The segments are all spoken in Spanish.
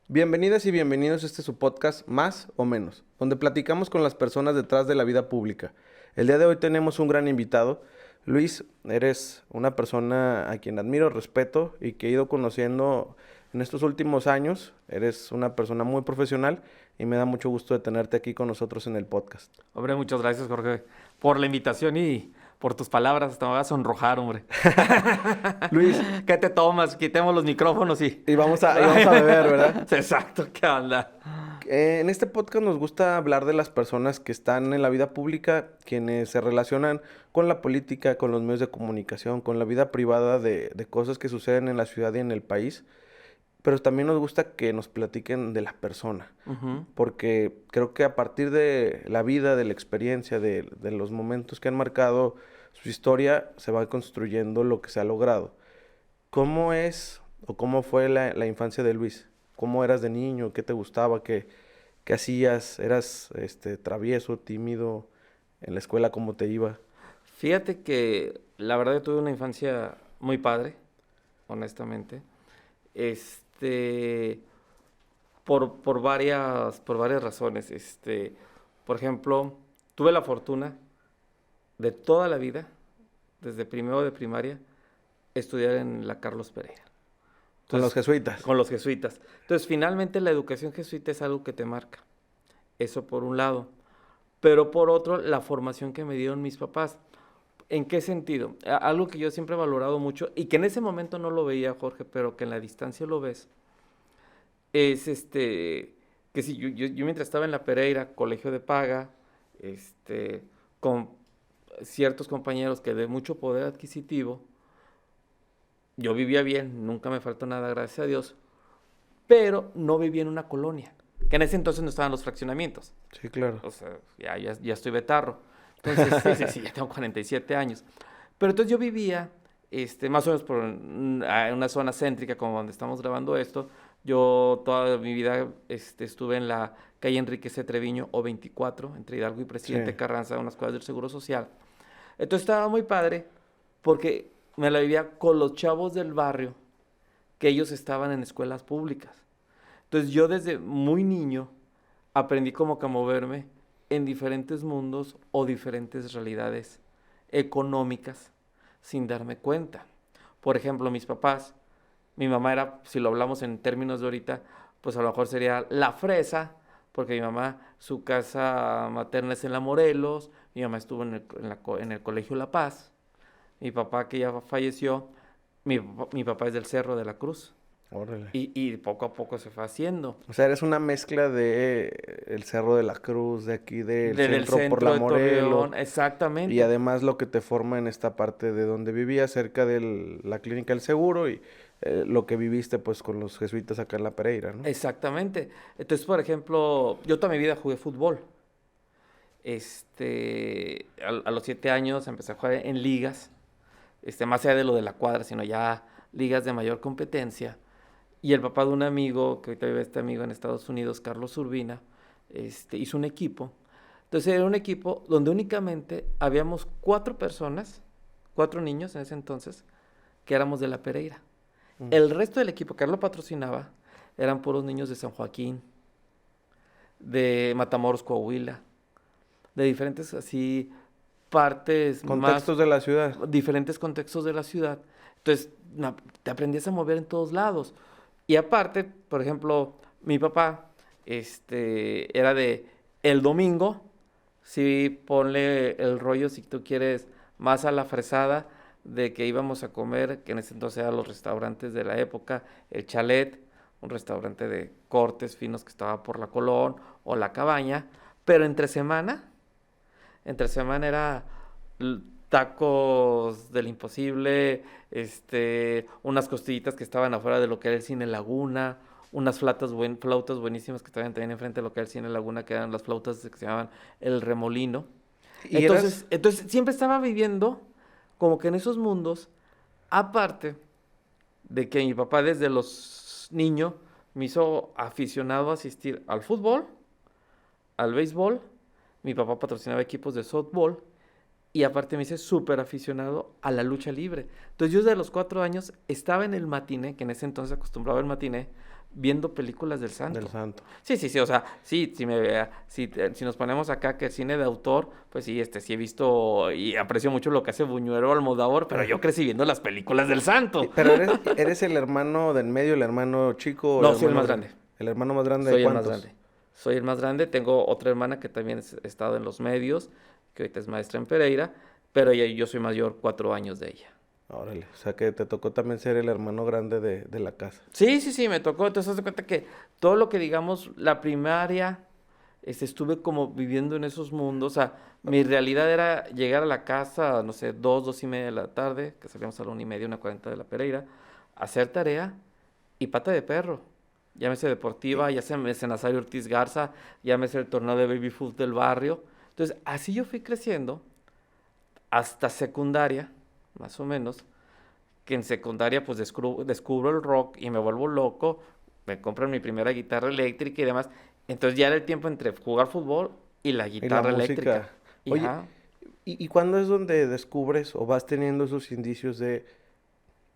Bienvenidas y bienvenidos a su podcast Más o Menos, donde platicamos con las personas detrás de la vida pública. El día de hoy tenemos un gran invitado. Luis, eres una persona a quien admiro, respeto y que he ido conociendo en estos últimos años. Eres una persona muy profesional y me da mucho gusto de tenerte aquí con nosotros en el podcast. Hombre, muchas gracias, Jorge, por la invitación y por tus palabras. Hasta me vas a sonrojar, hombre. Luis, ¿Qué te tomas? Quitemos los micrófonos y... y vamos a beber, ¿verdad? Exacto, ¿qué onda? En este podcast nos gusta hablar de las personas que están en la vida pública, quienes se relacionan con la política, con los medios de comunicación, con la vida privada de cosas que suceden en la ciudad y en el país. Pero también nos gusta que nos platiquen de la persona, Ujú. porque creo que a partir de la vida, de la experiencia, de los momentos que han marcado su historia, se va construyendo lo que se ha logrado. ¿Cómo es o cómo fue la infancia de Luis? ¿Cómo eras de niño? ¿Qué te gustaba? ¿Qué hacías? ¿Eras travieso, tímido? ¿En la escuela cómo te iba? Fíjate que la verdad yo tuve una infancia muy padre, honestamente. Este, por varias razones. Por ejemplo, tuve la fortuna de toda la vida, desde primero de primaria, estudiar en la Carlos Pereira. Con los Entonces, jesuitas. con los jesuitas. Entonces, finalmente la educación jesuita es algo que te marca. Eso por un lado. Pero por otro, la formación que me dieron mis papás. ¿En qué sentido? Algo que yo siempre he valorado mucho y que en ese momento no lo veía, Jorge, pero que en la distancia lo ves, es que si yo mientras estaba en la Pereira, colegio de paga, con ciertos compañeros que de mucho poder adquisitivo, yo vivía bien, nunca me faltó nada, gracias a Dios, pero no vivía en una colonia, que en ese entonces no estaban los fraccionamientos. Sí, claro. O sea, ya estoy betarro. Entonces, sí, ya tengo 47 años. Pero entonces yo vivía, más o menos por una zona céntrica como donde estamos grabando esto. Yo toda mi vida estuve en la calle Enrique C. Treviño o 24, entre Hidalgo y Sí. Presidente Carranza, unas cosas del Seguro Social. Entonces estaba muy padre porque me la vivía con los chavos del barrio, que ellos estaban en escuelas públicas. Entonces yo desde muy niño aprendí como que a moverme en diferentes mundos o diferentes realidades económicas sin darme cuenta. Por ejemplo, mis papás, mi mamá era, si lo hablamos en términos de ahorita, pues a lo mejor sería la fresa, porque mi mamá, su casa materna es en la Morelos, mi mamá estuvo en el Colegio La Paz, mi papá que ya falleció, mi papá es del Cerro de la Cruz. Órale. Y poco a poco se fue haciendo. O sea, eres una mezcla de el Cerro de la Cruz, de aquí del Desde el centro por la centro de Morelos, Torreón, y exactamente. además lo que te forma en esta parte de donde vivías, cerca de la Clínica del Seguro, y lo que viviste pues con los jesuitas acá en La Pereira, ¿no? Exactamente. Entonces, por ejemplo, yo toda mi vida jugué fútbol. A los 7 años empecé a jugar en ligas, más allá de lo de la cuadra, sino ya ligas de mayor competencia. Y el papá de un amigo, que ahorita vive este amigo en Estados Unidos, Carlos Urbina, hizo un equipo. Entonces era un equipo donde únicamente habíamos 4 personas, 4 niños en ese entonces, que éramos de la Pereira. Mm. El resto del equipo que él lo patrocinaba eran puros niños de San Joaquín, de Matamoros, Coahuila, de diferentes así partes más, Contextos de la ciudad. diferentes contextos de la ciudad. Entonces, te aprendías a mover en todos lados. Y aparte, por ejemplo, mi papá, era de el domingo, sí, ponle el rollo si tú quieres más a la fresada de que íbamos a comer, que en ese entonces eran los restaurantes de la época, el Chalet, un restaurante de cortes finos que estaba por la Colón o la Cabaña, pero entre semana era tacos del imposible, unas costillitas que estaban afuera de lo que era el Cine Laguna, unas flautas buenísimas que estaban también enfrente de lo que era el Cine Laguna, que eran las flautas que se llamaban El Remolino. Y eras, Entonces siempre estaba viviendo como que en esos mundos, aparte de que mi papá desde los niños me hizo aficionado a asistir al fútbol, al béisbol, mi papá patrocinaba equipos de softball y aparte me hice súper aficionado a la lucha libre. Entonces yo desde los 4 años estaba en el matiné, que en ese entonces acostumbraba el matiné, viendo películas del Santo. Del Santo. Sí, o sea, sí, si nos ponemos acá que el cine de autor, pues sí, sí he visto y aprecio mucho lo que hace Buñuel o Almodóvar, pero yo crecí viendo las películas del Santo. Pero eres el hermano del medio, el hermano chico o No, el soy el hermano más grande. ¿El hermano más grande Soy de el más cuántos? grande. Soy el más grande. Tengo otra hermana que también ha estado en los medios, que ahorita es maestra en Pereira, pero yo soy mayor 4 años de ella. Órale, o sea que te tocó también ser el hermano grande de la casa. Sí, me tocó. Entonces, haz de cuenta que todo lo que digamos, la primaria, estuve como viviendo en esos mundos. O sea, mi realidad era llegar a la casa, no sé, 2:30 de la tarde, que salíamos a la 1:30, 1:40 de la Pereira, hacer tarea y pata de perro. Llámese deportiva, llámese Nazario Ortiz Garza, llámese el torneo de baby foot del barrio. Entonces, así yo fui creciendo hasta secundaria, más o menos, que en secundaria pues descubro el rock y me vuelvo loco, me compro mi primera guitarra eléctrica y demás. Entonces ya era el tiempo entre jugar fútbol y la Y la guitarra eléctrica. música. Y Oye, ajá, ¿y cuándo es donde descubres o vas teniendo esos indicios de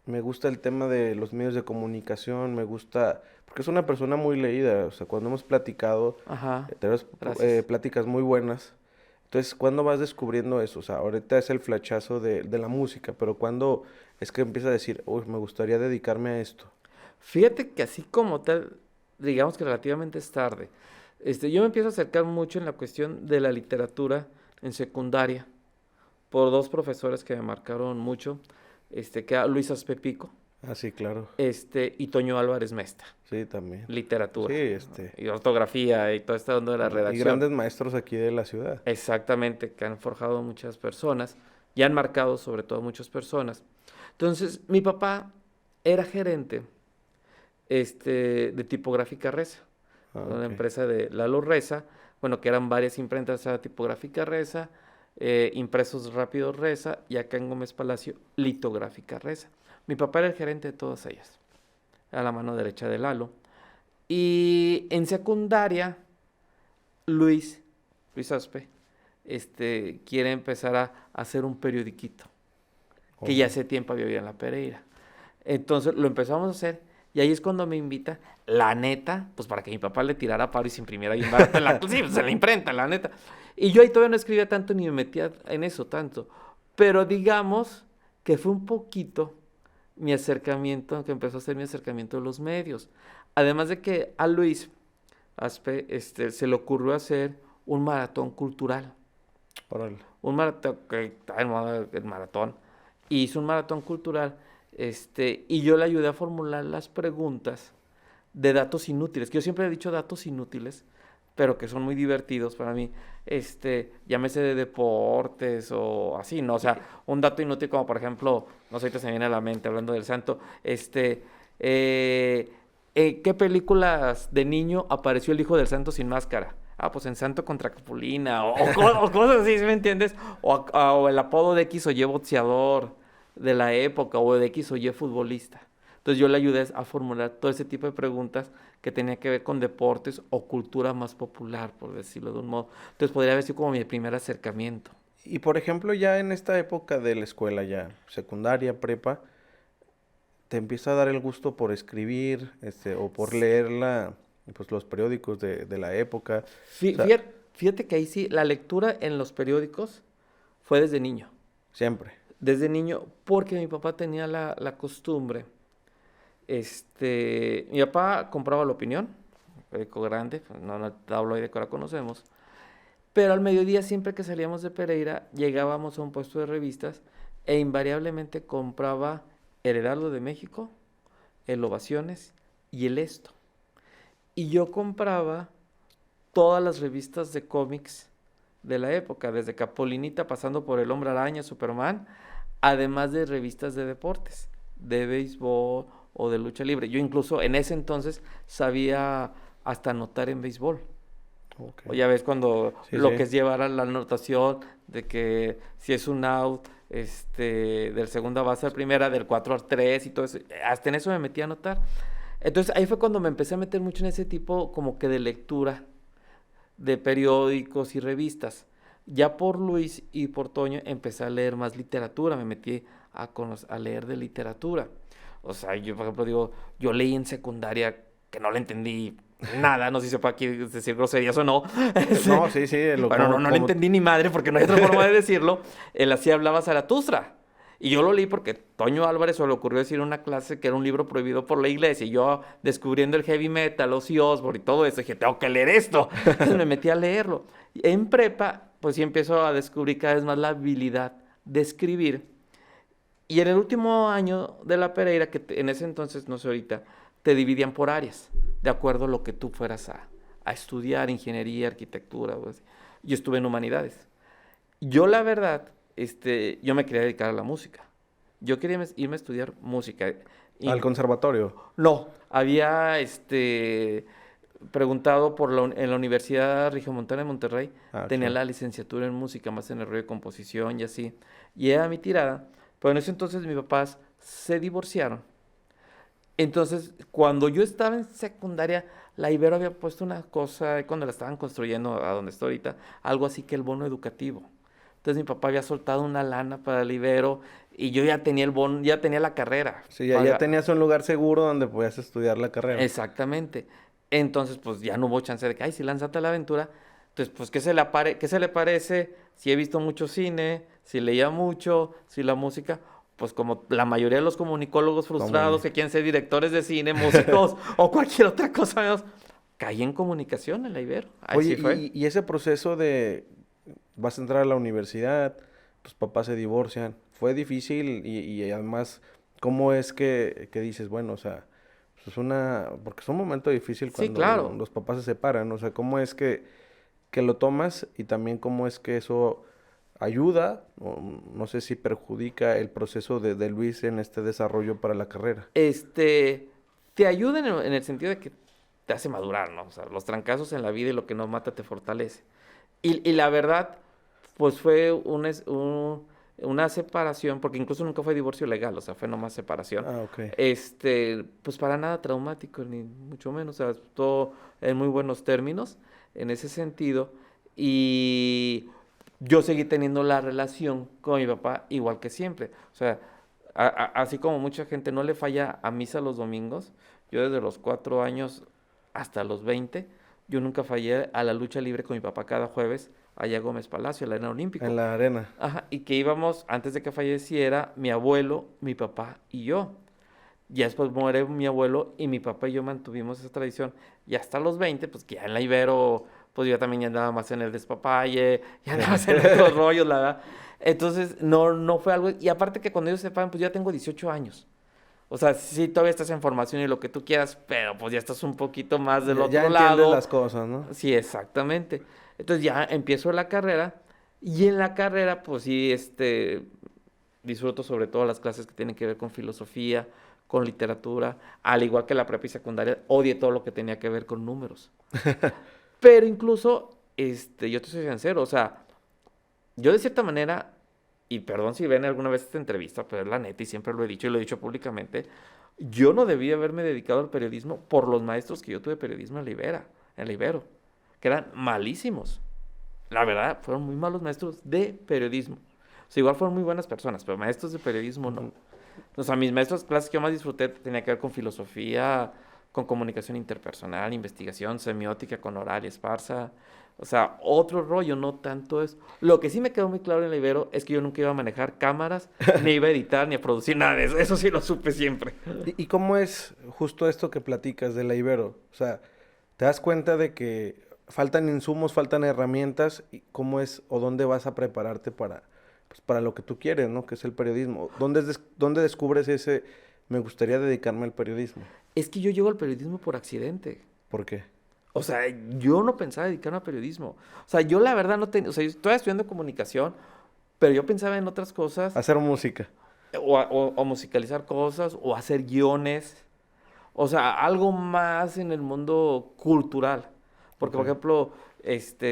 me gusta el tema de los medios de comunicación, me gusta, porque es una persona muy leída, o sea, cuando hemos platicado, ajá, tenemos gracias. pláticas muy buenas. Entonces, ¿cuándo vas descubriendo eso? O sea, ahorita es el flachazo de la música, pero ¿cuándo es que empiezas a decir, uy, me gustaría dedicarme a esto? Fíjate que así como tal, digamos que relativamente es tarde. Yo me empiezo a acercar mucho en la cuestión de la literatura en secundaria por dos profesores que me marcaron mucho, que era Luis Aspepico, Ah, sí, claro. y Toño Álvarez Mesta, Sí, también. Sí, literatura y ortografía y todo esto de la y redacción. grandes maestros aquí de la ciudad. Exactamente, que han forjado muchas personas y han marcado sobre todo muchas personas. Entonces, mi papá era gerente de Tipográfica Reza, Ah, una ok. empresa de Lalo Reza, bueno, que eran varias imprentas, era Tipográfica Reza, Impresos Rápidos Reza y acá en Gómez Palacio, Litográfica Reza. Mi papá era el gerente de todas ellas, era la mano derecha de Lalo. Y en secundaria, Luis, Luis Aspe, quiere empezar a hacer un periodiquito, que ya Oh. hace tiempo había vivido en la Pereira. Entonces lo empezamos a hacer y ahí es cuando me invita, la neta, pues para que mi papá le tirara paro y se imprimiera bien barata en sí, pues en la imprenta, la neta. Y yo ahí todavía no escribía tanto ni me metía en eso tanto. Pero digamos que fue un poquito mi acercamiento, que empezó a ser mi acercamiento a los medios. Además de que a Luis Aspe, se le ocurrió hacer un maratón cultural. Órale. Un maratón, que está de moda el maratón. Y hizo un maratón cultural, y yo le ayudé a formular las preguntas de datos inútiles, que yo siempre he dicho datos inútiles, pero que son muy divertidos para mí, llámese de deportes o así, ¿no? O sea, un dato inútil como por ejemplo, no sé, ahorita se me viene a la mente hablando del Santo, ¿qué películas de niño apareció el hijo del Santo sin máscara? Ah, pues en Santo contra Capulina, o cosas así, ¿sí me entiendes? O el apodo de X o Y boxeador de la época, o de X o Y futbolista. Entonces yo le ayudé a formular todo ese tipo de preguntas que tenía que ver con deportes o cultura más popular, por decirlo de un modo. Entonces podría haber sido como mi primer acercamiento. Y por ejemplo, ya en esta época de la escuela, ya secundaria, prepa, te empieza a dar el gusto por escribir, o por leer pues los periódicos de la época. O sea, Fíjate que ahí sí, la lectura en los periódicos fue desde niño. siempre. Desde niño, porque mi papá tenía la costumbre. Mi papá compraba La Opinión, un periódico grande, pues no tabloide que ahora conocemos. Pero al mediodía, siempre que salíamos de Pereira, llegábamos a un puesto de revistas e invariablemente compraba El Heraldo de México, El Ovaciones y El Esto. Y yo compraba todas las revistas de cómics de la época, desde Capolinita pasando por El Hombre Araña, Superman, además de revistas de deportes, de béisbol o de lucha libre. Yo incluso en ese entonces sabía hasta anotar en béisbol. Ok. O ya ves cuando Sí, lo sí. que es llevar a la anotación de que si es un out, del segunda base a primera, del 4 al 3 y todo eso, hasta en eso me metí a anotar. Entonces ahí fue cuando me empecé a meter mucho en ese tipo como que de lectura de periódicos y revistas. Ya por Luis y por Toño empecé a leer más literatura, me metí a leer de literatura. O sea, yo por ejemplo digo, yo leí en secundaria que no le entendí nada, no sé si se puede aquí decir groserías o no. No, sí, sí. Bueno, no le entendí ni madre porque no hay otra forma de decirlo. Él así hablaba Zaratustra. Y yo lo leí porque Toño Álvarez se le ocurrió decir en una clase que era un libro prohibido por la iglesia. Y yo, descubriendo el heavy metal, Ozzy Osbourne y todo eso, dije, tengo que leer esto. Entonces me metí a leerlo. En prepa, pues sí empiezo a descubrir cada vez más la habilidad de escribir. Y en el último año de la Pereira, en ese entonces, no sé ahorita, te dividían por áreas, de acuerdo a lo que tú fueras a estudiar, ingeniería, arquitectura. O así. Yo estuve en humanidades. Yo, la verdad, yo me quería dedicar a la música. Yo quería irme a estudiar música. Al conservatorio. No, había preguntado en la Universidad Regiomontana de Monterrey, tenía Ok. la licenciatura en música, más en el rollo de composición y así. Y era mi tirada. Pero en ese entonces mis papás se divorciaron. Entonces, cuando yo estaba en secundaria, la Ibero había puesto una cosa, cuando la estaban construyendo a donde estoy ahorita, algo así que el bono educativo. Entonces mi papá había soltado una lana para el Ibero y yo ya tenía el bono, ya tenía la carrera. Sí, ya tenías un lugar seguro donde podías estudiar la carrera. Exactamente. Entonces, pues ya no hubo chance de que, ay, si lánzate a la aventura. Entonces, pues, ¿qué se le parece? Si he visto mucho cine, si leía mucho, si la música, pues como la mayoría de los comunicólogos frustrados que quieren ser directores de cine, músicos o cualquier otra cosa menos, caí en comunicación en la Ibero. Ahí Oye, sí fue. y ese proceso de vas a entrar a la universidad, tus papás se divorcian, fue difícil y además, ¿cómo es que dices, bueno, o sea, pues es porque es un momento difícil Sí, cuando claro. los papás se separan, o sea, ¿cómo es que lo tomas y también cómo es que eso ayuda, o no sé si perjudica el proceso de Luis en este desarrollo para la carrera? Te ayuda en el sentido de que te hace madurar, ¿no? O sea, los trancazos en la vida y lo que nos mata te fortalece. Y la verdad, pues fue una separación, porque incluso nunca fue divorcio legal, o sea, fue nomás separación. Ah, ok. Pues para nada traumático, ni mucho menos, o sea, todo en muy buenos términos en ese sentido. Y yo seguí teniendo la relación con mi papá igual que siempre. O sea, así como mucha gente no le falla a misa los domingos, yo desde los 4 años hasta los 20 yo nunca fallé a la lucha libre con mi papá cada jueves allá a Gómez Palacio, a la Arena En Olímpico. la arena. Ajá, y que íbamos, antes de que falleciera, mi abuelo, mi papá y yo. Ya después muere mi abuelo y mi papá y yo mantuvimos esa tradición. Y hasta los 20 pues que ya en la Ibero, pues yo también ya andaba más en el despapalle, ya andaba más en otros rollos, la verdad. Entonces, no fue algo... Y aparte que cuando ellos se separan, pues yo ya tengo 18 años. O sea, sí, todavía estás en formación y lo que tú quieras, pero pues ya estás un poquito más del Ya otro entiendes lado. las cosas, ¿no? Sí, exactamente. Entonces ya empiezo la carrera y en la carrera, pues sí, disfruto sobre todo las clases que tienen que ver con filosofía, con literatura, al igual que la prepa y secundaria, odié todo lo que tenía que ver con números. Pero incluso, yo te soy sincero, o sea, yo de cierta manera, y perdón si ven alguna vez esta entrevista, pero es la neta y siempre lo he dicho y lo he dicho públicamente, yo no debí haberme dedicado al periodismo por los maestros que yo tuve periodismo en la Ibero, que eran malísimos. La verdad, fueron muy malos maestros de periodismo. O sea, igual fueron muy buenas personas, pero maestros de periodismo no. Ujú. O sea, mis maestros clases que yo más disfruté tenía que ver con filosofía, con comunicación interpersonal, investigación, semiótica, con oral y esparza. O sea, otro rollo, no tanto es. Lo que sí me quedó muy claro en la Ibero es que yo nunca iba a manejar cámaras, ni iba a editar, ni a producir nada de eso. Eso sí lo supe siempre. ¿Y cómo es justo esto que platicas de la Ibero? O sea, ¿te das cuenta de que faltan insumos, faltan herramientas? ¿Y cómo es o dónde vas a prepararte pues, para lo que tú quieres, ¿no? Que es el periodismo. ¿Dónde descubres me gustaría dedicarme al periodismo? Es que yo llego al periodismo por accidente. ¿Por qué? O sea, yo no pensaba dedicarme a periodismo. O sea, yo la verdad no tenía, o sea, yo estaba estudiando comunicación, pero yo pensaba en otras cosas, Hacer música. o musicalizar cosas, o hacer guiones, o sea, algo más en el mundo cultural. Porque, Ok. por ejemplo,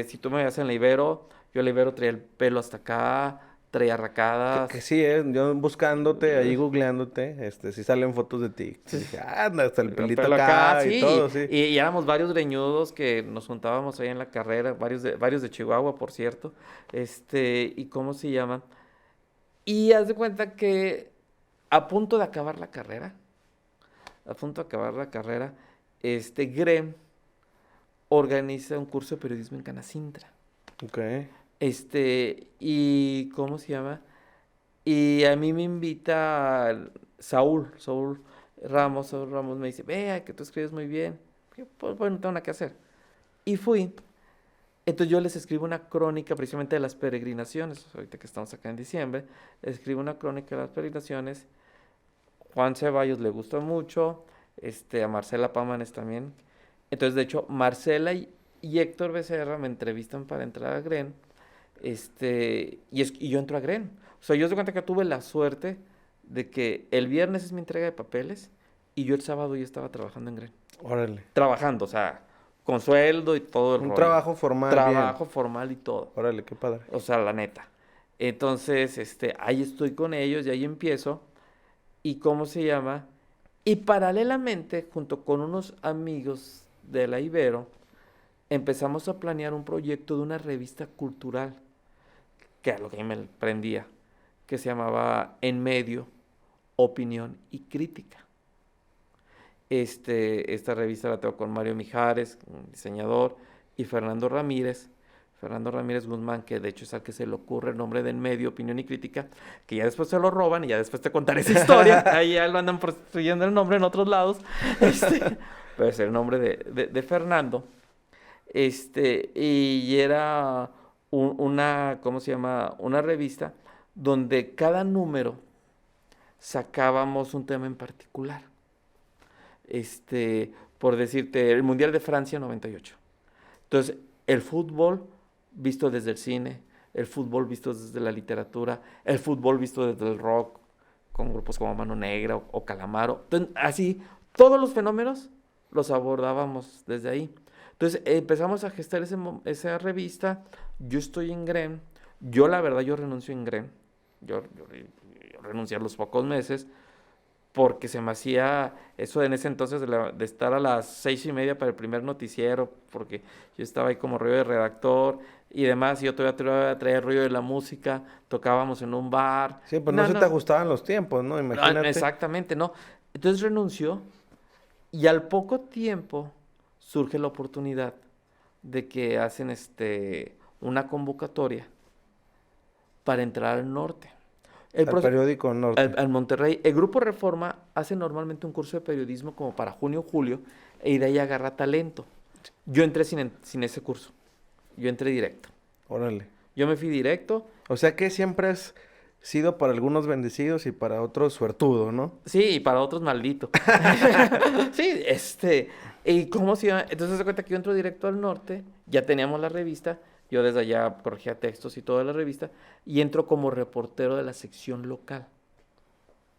si tú me veías en la Ibero, yo en la Ibero traía el pelo hasta acá, traía Que arracadas. sí, yo buscándote, ahí googleándote, sí salen fotos de ti. Y dije, anda, hasta el El pelito pelo acá, acá y sí, todo, sí. y éramos varios greñudos que nos juntábamos ahí en la carrera, varios de Chihuahua, por cierto, ¿y cómo se llama? Y haz de cuenta que a punto de acabar la carrera, a punto de acabar la carrera, GREM organiza un curso de periodismo en Canacintra. Ok. Y ¿cómo se llama? Y a mí me invita Saúl Ramos me dice, vea, que tú escribes muy bien. Yo, pues bueno, no tengo nada que hacer. Y fui. Entonces yo les escribo una crónica precisamente de las peregrinaciones, ahorita que estamos acá en diciembre, escribo una crónica de las peregrinaciones. Juan Ceballos le gustó mucho, a Marcela Pámanes también. Entonces, de hecho, Marcela y Héctor Becerra me entrevistan para entrar a GREN, y yo entro a GREN. O sea, yo doy cuenta que tuve la suerte de que el viernes es mi entrega de papeles y yo el sábado ya estaba trabajando en GREN. Órale. Trabajando, o sea, con sueldo y todo el Un rollo. trabajo formal. Trabajo Bien. formal y todo. Órale, qué padre. O sea, la neta. Entonces, ahí estoy con ellos y ahí empiezo. ¿Y cómo se llama? Y paralelamente, junto con unos amigos de la Ibero, empezamos a planear un proyecto de una revista cultural, que era lo que a mí me prendía, que se llamaba En Medio, Opinión y Crítica. Esta revista la tengo con Mario Mijares, un diseñador, y Fernando Ramírez Guzmán, que de hecho es al que se le ocurre el nombre de En Medio, Opinión y Crítica, que ya después se lo roban y ya después te contaré esa historia. Ahí ya lo andan prostituyendo el nombre en otros lados. Pero es el nombre de Fernando. Y era ¿cómo se llama? Una revista donde cada número sacábamos un tema en particular. Por decirte, el Mundial de Francia 98. Entonces, el fútbol visto desde el cine, el fútbol visto desde la literatura, el fútbol visto desde el rock, con grupos como Mano Negra o Calamaro. Entonces, así, todos los fenómenos los abordábamos desde ahí. Entonces, empezamos a gestar esa revista. Yo estoy en GREM. La verdad, yo renuncio en GREM. Yo renuncié a los pocos meses porque se me hacía eso en ese entonces de estar a las 6:30 para el primer noticiero, porque yo estaba ahí como rollo de redactor y demás, y yo todavía traía el rollo de la música, tocábamos en un bar. Sí, pues no se te ajustaban los tiempos, ¿no? Imagínate. Exactamente, ¿no? Entonces renunció y al poco tiempo surge la oportunidad de que hacen una convocatoria para entrar al norte. El periódico Norte. Al Monterrey. El Grupo Reforma hace normalmente un curso de periodismo como para junio o julio y de ahí agarra talento. Yo entré sin ese curso. Yo entré directo. Órale. Yo me fui directo. O sea que siempre has sido para algunos bendecidos y para otros suertudo, ¿no? Sí, y para otros maldito. Sí, ¿y cómo se llama? Entonces se cuenta que yo entro directo al norte, ya teníamos la revista. Yo desde allá corregía textos y toda la revista y entro como reportero de la sección local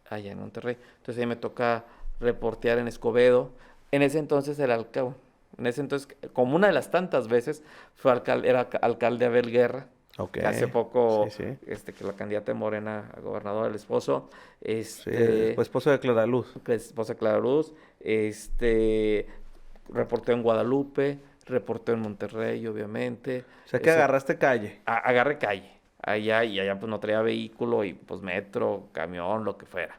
allá en Monterrey. Entonces ahí me toca reportear en Escobedo. En ese entonces como una de las tantas veces, era alcalde Abel Guerra. Okay. Hace poco, sí. Que la candidata de Morena a gobernador, el esposo. Sí, el esposo de Clara Luz. Esposa de Clara Luz. Reporteo en Guadalupe. Reporteo en Monterrey, obviamente. O sea que agarraste calle. Agarré calle. Allá pues no traía vehículo y pues metro, camión, lo que fuera.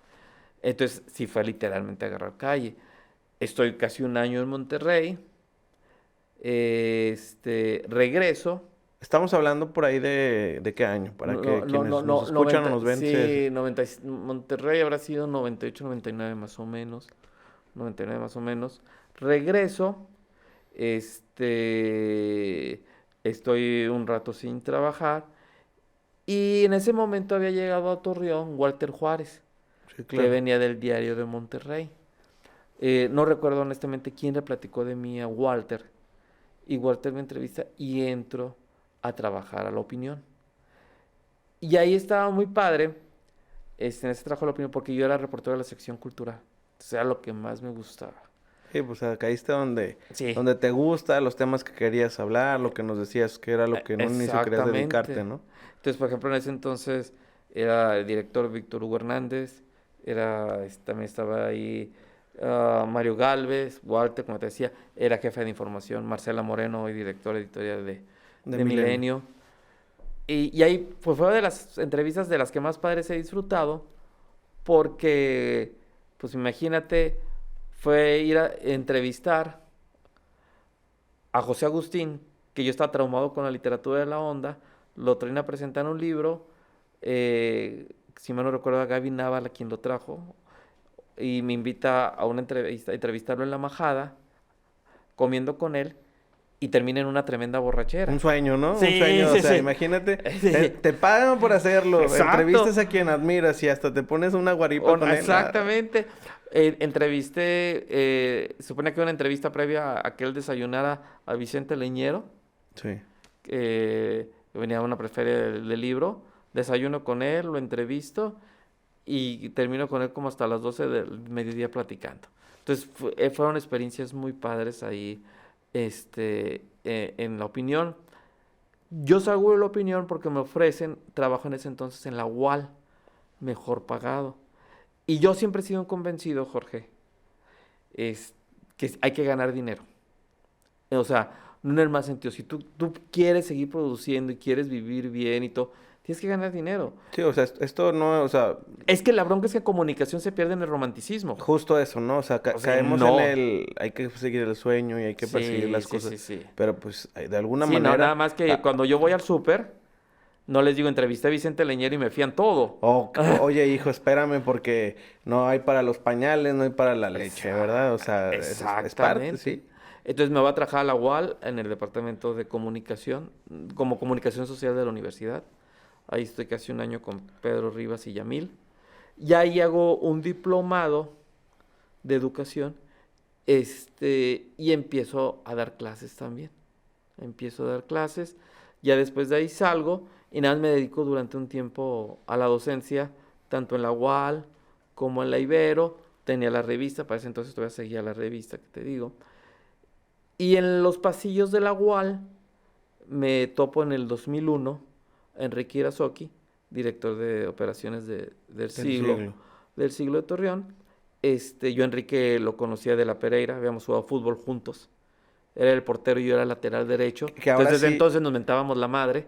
Entonces sí fue literalmente agarrar calle. Estoy casi un año en Monterrey. Regreso. Estamos hablando por ahí de qué año, para que quienes nos escuchan o nos ven. Sí, Monterrey habrá sido 98, 99 más o menos. 99 más o menos. Regreso. Estoy un rato sin trabajar y en ese momento había llegado a Torreón Walter Juárez, sí, claro, que venía del Diario de Monterrey. No recuerdo honestamente quién le platicó de mí a Walter, y Walter me entrevista y entro a trabajar a La Opinión. Y ahí estaba muy padre, en ese trabajo a La Opinión, porque yo era reportero de la sección cultural, o sea, lo que más me gustaba. Sí, pues caíste donde Sí. te gusta, los temas que querías hablar, lo que nos decías que era lo que en un inicio querías dedicarte, ¿no? Entonces, por ejemplo, en ese entonces era el director Víctor Hugo Hernández, también estaba ahí Mario Galvez, Walter, como te decía, era jefe de información, Marcela Moreno, hoy directora editorial de Milenio. Y ahí pues, fue de las entrevistas de las que más padres he disfrutado, porque, pues imagínate, fue ir a entrevistar a José Agustín, que yo estaba traumado con la literatura de la onda, lo traen a presentar un libro, si mal no recuerdo a Gaby Naval, a quien lo trajo, y me invita a una entrevista, a entrevistarlo en La Majada, comiendo con él, y termina en una tremenda borrachera. Un sueño, ¿no? Un Sí, sueño, o sí, sea, sí. imagínate, Sí. te pagan por hacerlo, Exacto. entrevistas a quien admiras y hasta te pones una guaripa con él. Exactamente. Entrevisté, supone que una entrevista previa a que él desayunara a Vicente Leñero, Sí. venía a una preferia del libro, desayuno con él, lo entrevisto y termino con él como hasta las 12 del mediodía platicando. Entonces fueron experiencias muy padres ahí, en la opinión. Yo salgo de la opinión porque me ofrecen trabajo en ese entonces en la UAL, mejor pagado. Y yo siempre he sido convencido, Jorge, es que hay que ganar dinero. O sea, no en el más sentido. Si tú quieres seguir produciendo y quieres vivir bien y todo, tienes que ganar dinero. Sí, o sea, esto no, o sea, Es que la bronca es que en comunicación se pierde en el romanticismo. justo eso, ¿no? O sea, O sea, caemos en no. hay que seguir el sueño y hay que perseguir Sí, las sí, cosas, sí, sí. pero pues de alguna Sí, no, nada manera... más que cuando yo voy al súper, no les digo, entrevisté a Vicente Leñero y me fían todo. Oye, hijo, espérame porque no hay para los pañales, no hay para la leche, ¿verdad? O sea, es parte, Exactamente. sí. Entonces me voy a trabajar a la UAL en el departamento de comunicación, como comunicación social de la universidad. Ahí estoy casi un año con Pedro Rivas y Yamil. Y ahí hago un diplomado de educación, y empiezo a dar clases también. Empiezo a dar clases, ya después de ahí salgo y nada más me dedico durante un tiempo a la docencia, tanto en la UAL como en la Ibero. Tenía la revista, para ese entonces todavía seguía la revista que te digo. Y en los pasillos de la UAL me topo en el 2001 a Enrique Irazoki, director de operaciones del siglo, del siglo de Torreón. Yo a Enrique lo conocía de la Pereira, habíamos jugado fútbol juntos. Era el portero y yo era lateral derecho. Que ahora Entonces desde sí, entonces nos mentábamos la madre.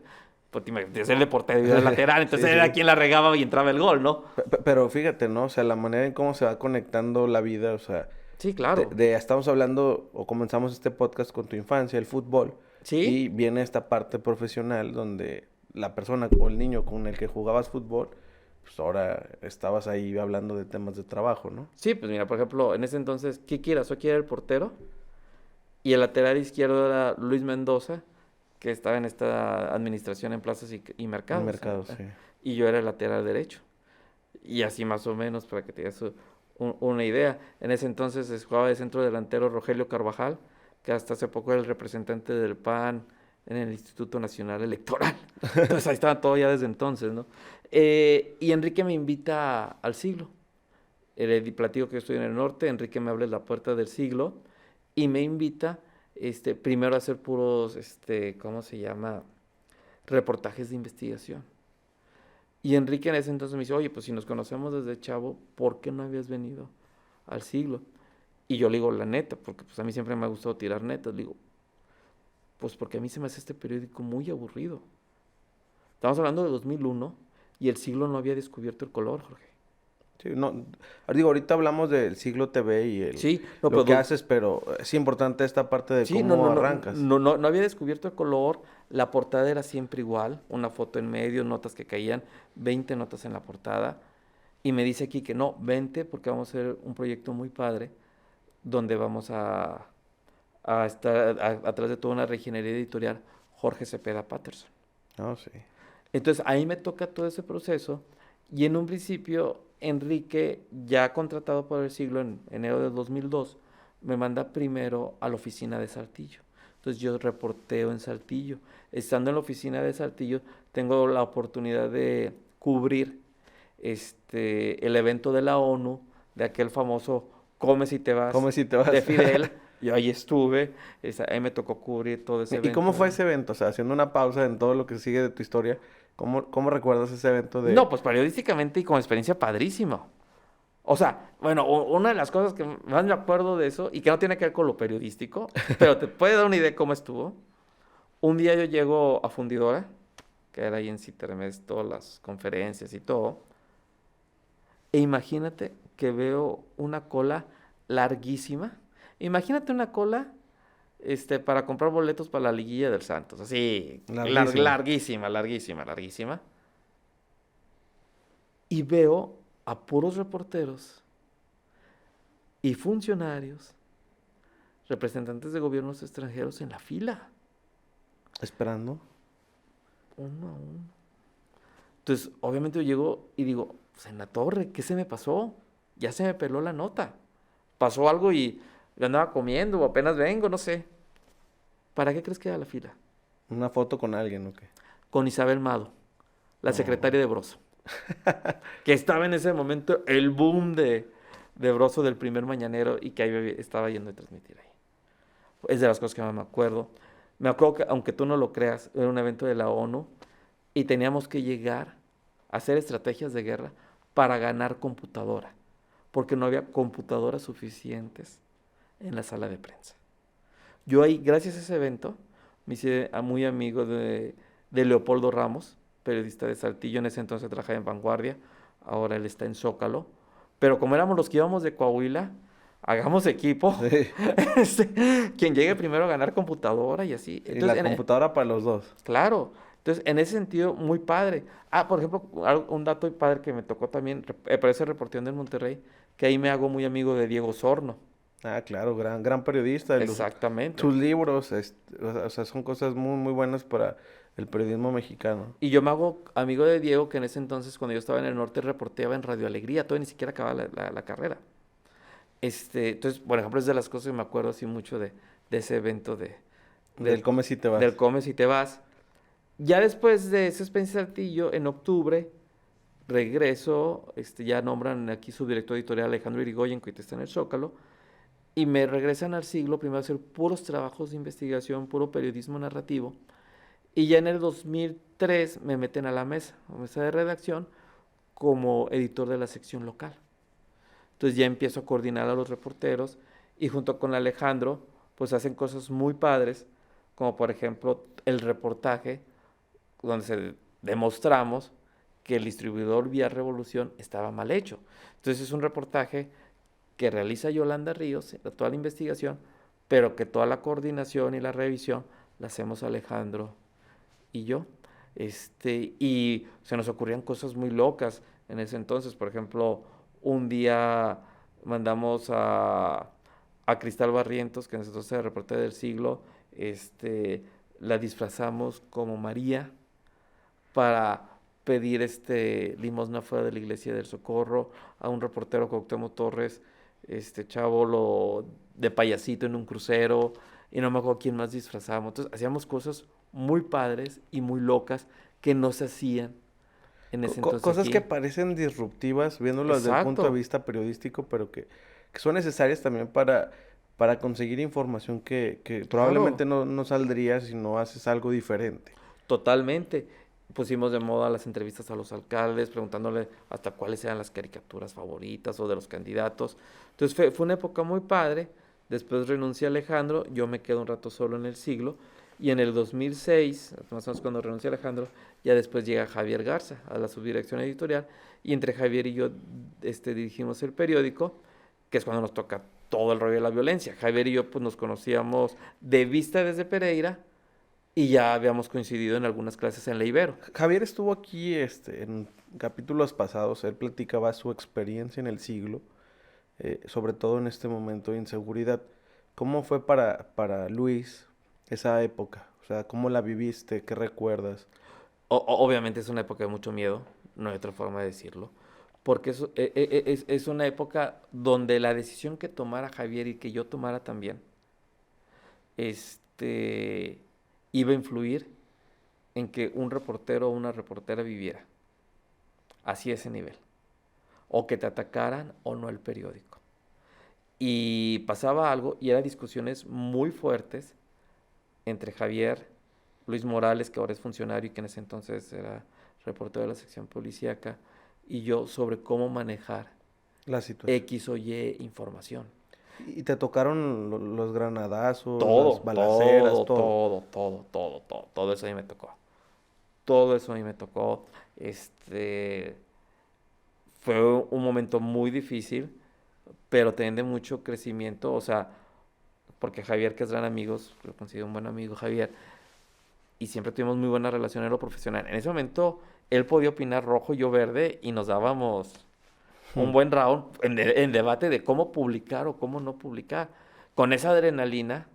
Porque de ser de portero y yo era lateral, entonces sí, era sí. quien la regaba y entraba el gol, ¿no? Pero fíjate, ¿no? O sea, la manera en cómo se va conectando la vida, o sea, Sí, claro. estamos hablando o comenzamos este podcast con tu infancia, el fútbol, Sí, y viene esta parte profesional donde la persona o el niño con el que jugabas fútbol, pues ahora estabas ahí hablando de temas de trabajo, ¿no? sí, pues mira, por ejemplo, en ese entonces, Kiki Irazoki era el portero y el lateral izquierdo era Luis Mendoza, que estaba en esta administración en plazas y En mercados. mercado, sí. Y yo era el lateral derecho. Y así más o menos, para que te des una idea. En ese entonces jugaba de centro delantero Rogelio Carvajal, que hasta hace poco era el representante del PAN en el Instituto Nacional Electoral. Entonces ahí estaba todo ya desde entonces, ¿no? Y Enrique me invita al siglo. Le platico que yo estoy en el norte, Enrique me abre la puerta del siglo y me invita primero a hacer puros, ¿cómo se llama? Reportajes de investigación. Y Enrique en ese entonces me dice, oye, pues si nos conocemos desde chavo, ¿por qué no habías venido al siglo? Y yo le digo, la neta, porque pues a mí siempre me ha gustado tirar netas. Le digo, pues porque a mí se me hace este periódico muy aburrido. Estamos hablando de 2001 y el siglo no había descubierto el color, Jorge. Sí, no, digo, ahorita hablamos del siglo TV y Sí, no, lo pero que haces, pero es importante esta parte de sí, no, cómo no, no, arrancas. no había descubierto el color. La portada era siempre igual, una foto en medio, notas que caían, 20 notas en la portada. Y me dice aquí que no, vente porque vamos a hacer un proyecto muy padre donde vamos a estar atrás de toda una reginería editorial, Jorge Cepeda Patterson. No, sí. Entonces ahí me toca todo ese proceso y en un principio Enrique, ya contratado por el siglo en enero de 2002, me manda primero a la oficina de Saltillo. Entonces yo reporteo en Saltillo. Estando en la oficina de Saltillo, tengo la oportunidad de cubrir el evento de la ONU, de aquel famoso Come si te vas ¿Cómo si te vas? de Fidel. Yo ahí estuve, ahí me tocó cubrir todo ese ¿Y evento. cómo fue ese evento? O sea, haciendo una pausa en todo lo que sigue de tu historia, ¿cómo recuerdas ese evento de...? No, pues periodísticamente y como experiencia padrísimo. O sea, bueno, una de las cosas que más me acuerdo de eso, y que no tiene que ver con lo periodístico, pero te puede dar una idea de cómo estuvo. Un día yo llego a Fundidora, que era ahí en Citermes, todas las conferencias y todo, e imagínate que veo una cola larguísima. Imagínate una cola para comprar boletos para la liguilla del Santos. Así, Larguísima. larguísima, larguísima, larguísima. Y veo a puros reporteros y funcionarios, representantes de gobiernos extranjeros en la fila, Esperando. uno a uno. Entonces, obviamente yo llego y digo, pues en la torre, ¿qué se me pasó? Ya se me peló la nota. Pasó algo y yo andaba comiendo o apenas vengo, no sé. ¿Para qué crees que era la fila? Una foto con alguien, ¿o qué? Con Isabel Mado, la No. secretaria de Broso, que estaba en ese momento el boom de Broso del primer mañanero y que ahí estaba yendo a transmitir ahí. Es de las cosas que más me acuerdo. Me acuerdo que, aunque tú no lo creas, era un evento de la ONU y teníamos que llegar a hacer estrategias de guerra para ganar computadora, porque no había computadoras suficientes en la sala de prensa. Yo ahí, gracias a ese evento, me hice muy amigo de Leopoldo Ramos, periodista de Saltillo, en ese entonces trabajaba en Vanguardia, ahora él está en Zócalo, pero como éramos los que íbamos de Coahuila, hagamos equipo, Sí. quien llegue primero a ganar computadora y así. Y la Entonces, computadora para los dos. claro, entonces en ese sentido, muy padre. Ah, por ejemplo, un dato muy padre que me tocó también, parece reporteando en Monterrey, que ahí me hago muy amigo de Diego Sorno. Ah, claro, gran periodista. Exactamente. Sus libros, o sea, son cosas muy, muy buenas para el periodismo mexicano. Y yo me hago amigo de Diego, que en ese entonces, cuando yo estaba en el norte, reporteaba en Radio Alegría, todavía ni siquiera acababa la carrera. Entonces, por ejemplo, es de las cosas que me acuerdo así mucho de ese evento Del del, Come si te del vas. Comes y te vas. Ya después de ese Spencer Saltillo, en octubre, regreso, ya nombran aquí su director editorial Alejandro Irigoyen, que ahorita está en el Zócalo, y me regresan al Siglo, primero a hacer puros trabajos de investigación, puro periodismo narrativo, y ya en el 2003 me meten a mesa de redacción, como editor de la sección local. Entonces ya empiezo a coordinar a los reporteros y junto con Alejandro, pues hacen cosas muy padres, como por ejemplo el reportaje donde demostramos que el distribuidor Vía Revolución estaba mal hecho. Entonces es un reportaje que realiza Yolanda Ríos, toda la investigación, pero que toda la coordinación y la revisión la hacemos Alejandro y yo. Y se nos ocurrían cosas muy locas en ese entonces. Por ejemplo, un día mandamos a Cristal Barrientos, que nosotros era reportera del siglo, la disfrazamos como María para pedir limosna fuera de la iglesia del Socorro, a un reportero Cuauhtémoc Torres, chavo de payasito en un crucero, y no me acuerdo quién más disfrazamos. Entonces hacíamos cosas muy padres y muy locas que no se hacían en ese entonces Cosas que aquí. parecen disruptivas, viéndolo desde el punto de Exacto, vista periodístico, pero que son necesarias también para conseguir información que probablemente claro. no saldría si no haces algo diferente. Totalmente. Pusimos de moda las entrevistas a los alcaldes, preguntándole hasta cuáles eran las caricaturas favoritas o de los candidatos. Entonces fue una época muy padre. Después renuncia Alejandro, yo me quedo un rato solo en el siglo. Y en el 2006, más o menos cuando renuncia Alejandro, ya después llega Javier Garza a la subdirección editorial. Y entre Javier y yo dirigimos el periódico, que es cuando nos toca todo el rollo de la violencia. Javier y yo pues nos conocíamos de vista desde Pereira y ya habíamos coincidido en algunas clases en la Ibero. Javier estuvo aquí en capítulos pasados, él platicaba su experiencia en el siglo, sobre todo en este momento de inseguridad. ¿Cómo fue para Luis esa época? O sea, ¿cómo la viviste? ¿Qué recuerdas? Obviamente es una época de mucho miedo, no hay otra forma de decirlo, porque es una época donde la decisión que tomara Javier y que yo tomara también, este, iba a influir en que un reportero o una reportera viviera, así a ese nivel, o que te atacaran o no el periódico. Y pasaba algo y eran discusiones muy fuertes entre Javier, Luis Morales, que ahora es funcionario y que en ese entonces era reportero de la sección policíaca, y yo sobre cómo manejar La situación. X o Y información. ¿Y te tocaron los granadazos, las Todo, balaceras, todo, todo? todo, todo, todo, todo, todo eso a mí me tocó. Todo eso a mí me tocó. Fue un momento muy difícil pero también de mucho crecimiento, o sea, porque Javier, que es gran amigo, lo considero un buen amigo, Javier, y siempre tuvimos muy buena relación en lo profesional. En ese momento, él podía opinar rojo, yo verde, y nos dábamos un buen round en debate de cómo publicar o cómo no publicar, con esa adrenalina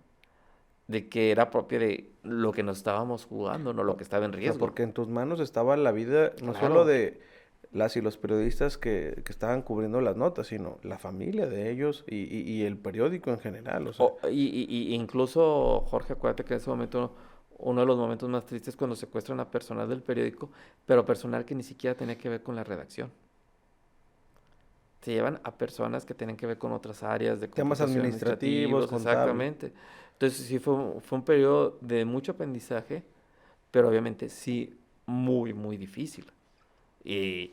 de que era propia de lo que nos estábamos jugando, no lo que estaba en O sea, riesgo. porque en tus manos estaba la vida, no solo Claro. de las y los periodistas que estaban cubriendo las notas, sino la familia de ellos y el periódico en general, o sea. Y incluso, Jorge, acuérdate que en ese momento, uno de los momentos más tristes es cuando secuestran a personal del periódico, pero personal que ni siquiera tenía que ver con la redacción. Se llevan a personas que tienen que ver con otras áreas de Temas contratación administrativos, administrativos, contables. exactamente. Entonces sí fue un periodo de mucho aprendizaje, pero obviamente sí muy, muy difícil. Y,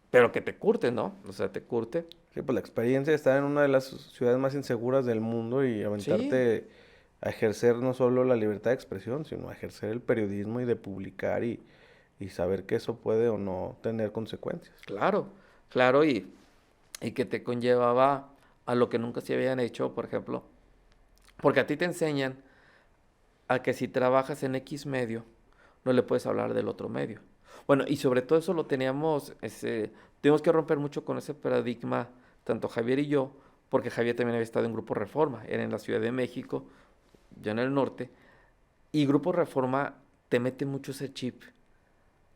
pero que te curte, ¿no? O sea, te curte. Sí, pues la experiencia de estar en una de las ciudades más inseguras del mundo y Sí, aventarte a ejercer no solo la libertad de expresión, sino a ejercer el periodismo y de publicar y saber que eso puede o no tener consecuencias. claro, claro, y que te conllevaba a lo que nunca se habían hecho, por ejemplo, porque a ti te enseñan a que si trabajas en X medio, no le puedes hablar del otro medio. Bueno, y sobre todo eso lo tuvimos que romper mucho con ese paradigma, tanto Javier y yo, porque Javier también había estado en Grupo Reforma, era en la Ciudad de México, yo en el norte, y Grupo Reforma te mete mucho ese chip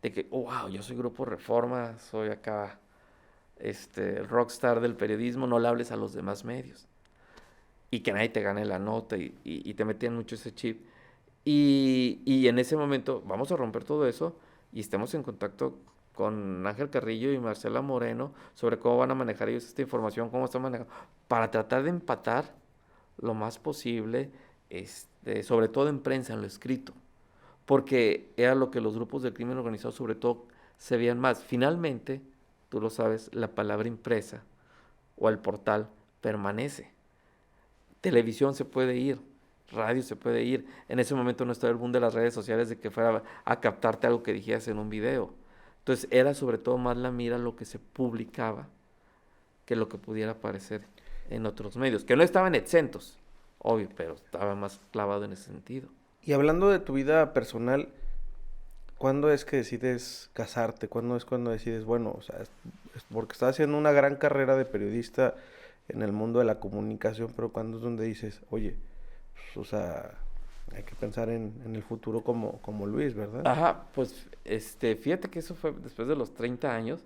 de que, oh, wow, yo soy Grupo Reforma, soy acá el rockstar del periodismo, no le hables a los demás medios. Y que nadie te gane la nota y te metían mucho ese chip. Y en ese momento vamos a romper todo eso y estemos en contacto con Ángel Carrillo y Marcela Moreno sobre cómo van a manejar ellos esta información, cómo están manejando, para tratar de empatar lo más posible, sobre todo en prensa, en lo escrito, porque era lo que los grupos del crimen organizado sobre todo se veían más. Finalmente, tú lo sabes, la palabra impresa o el portal permanece. Televisión se puede ir, radio se puede ir. En ese momento no estaba el boom de las redes sociales de que fuera a captarte algo que dijeras en un video. Entonces era sobre todo más la mira lo que se publicaba que lo que pudiera aparecer en otros medios, que no estaban exentos, obvio, pero estaba más clavado en ese sentido. Y hablando de tu vida personal, ¿cuándo es que decides casarte? ¿Cuándo es cuando decides, bueno, o sea, porque estás haciendo una gran carrera de periodista en el mundo de la comunicación, pero cuándo es donde dices, oye, pues, o sea, hay que pensar en el futuro como Luis, ¿verdad? Ajá, pues fíjate que eso fue después de los 30 años.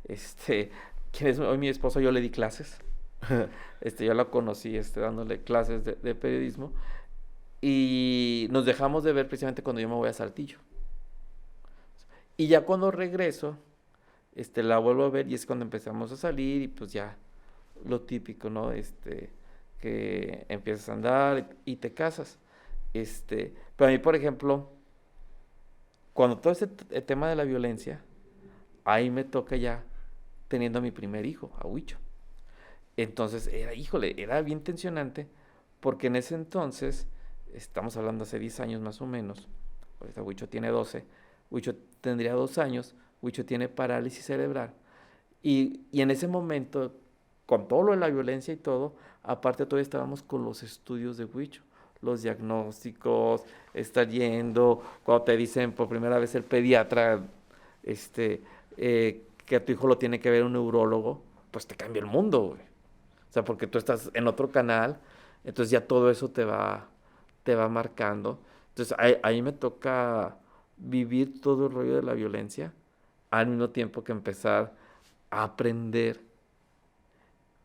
Este, quien es hoy mi esposo, yo le di clases. Yo la conocí dándole clases de periodismo. Y nos dejamos de ver precisamente cuando yo me voy a Saltillo. Y ya cuando regreso, la vuelvo a ver y es cuando empezamos a salir y pues ya lo típico, ¿no? Que empiezas a andar y te casas. Pero a mí, por ejemplo, cuando todo ese tema de la violencia, ahí me toca ya teniendo a mi primer hijo, a Huicho. Entonces híjole, era bien tensionante porque en ese entonces, estamos hablando hace 10 años más o menos, ahorita Huicho tiene 12, Huicho tendría 2 años, Huicho tiene parálisis cerebral. Y en ese momento, con todo lo de la violencia y todo, aparte todavía estábamos con los estudios de Huicho, los diagnósticos, estar yendo, cuando te dicen por primera vez el pediatra, que a tu hijo lo tiene que ver un neurólogo, pues te cambia el mundo, güey. O sea, porque tú estás en otro canal, entonces ya todo eso te va marcando. Entonces ahí me toca vivir todo el rollo de la violencia, al mismo tiempo que empezar a aprender